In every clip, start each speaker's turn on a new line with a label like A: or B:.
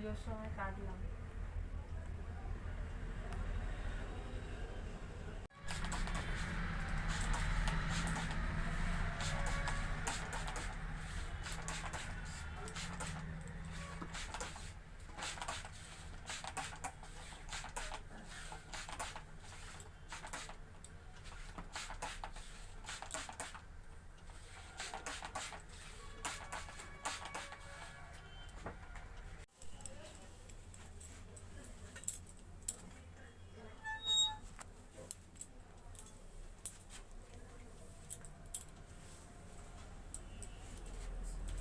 A: পুজোর সময় কাটলাম।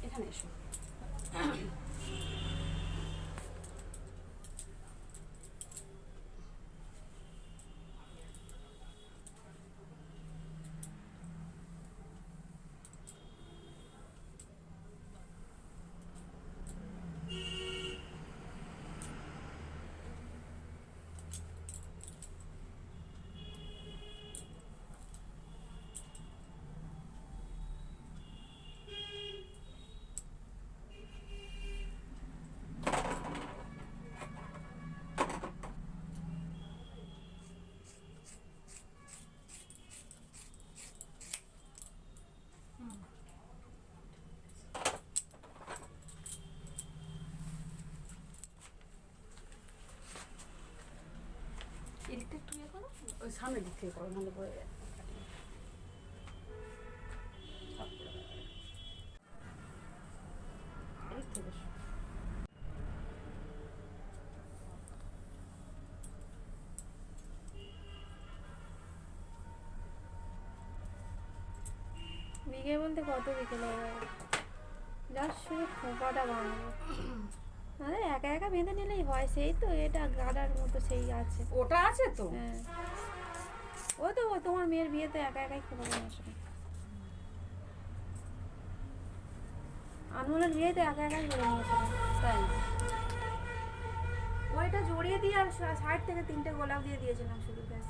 B: এখানে এসো। এদিকটা একটু ইয়ে করো, ওই সামনের দিক থেকে করো, নাহলে পরে এদিক থেকে এসো।
C: বিকে বলতে কত বিকেলে যার শুধু খোঁপাটা বাঁধবো, আরে একা একা বেঁধে নিলেই হয়। সেই তো এটা গাডার মতো সেই আছে,
B: ওটা আছে তো।
C: হ্যাঁ ওই তো তোমার মেয়ের বিয়েতে একা একাই খোঁপা বাঁধা আসবে। আনমোলের বিয়েতে একা একাই করে নিয়েছিল।
B: তাই
C: ওইটা জড়িয়ে দিয়ে আর সাইড থেকে 3টে গোলাপ দিয়ে দিয়েছিলাম শুধু, ব্যাস।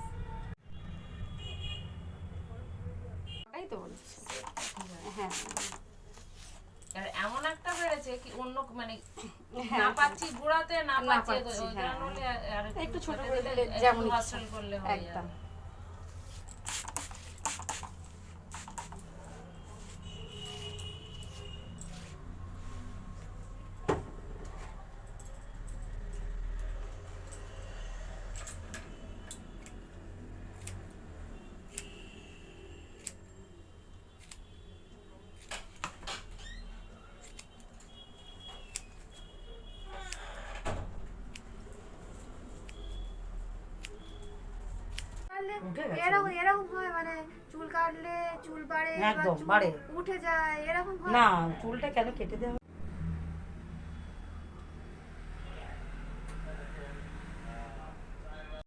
B: তাই তো বলছি। হ্যাঁ
A: আর এমন একটা বেড়েছে কি অন্য মানে
B: হ্যাঁ,
A: না পাচ্ছি গোড়াতে না
B: না
A: পাচ্ছি
B: পাচ্ছি,
A: ওই
B: হ্যাঁ।
A: কারণে আর
B: একটু ছোট
A: কেটে
B: করে
A: দিলে
B: দিলে
A: একটু
B: যেমন ইচ্ছা।
A: হাসল করলে হয়ে
B: একদম।
A: যাবে।
C: এরকম এরকম হয়, মানে চুল কাটলে চুল বাড়ে,
B: একদম
C: চুল
B: বাড়ে।
C: উঠে যায়, এরকম হয়
B: না, চুলটা কেন কেটে দেওয়া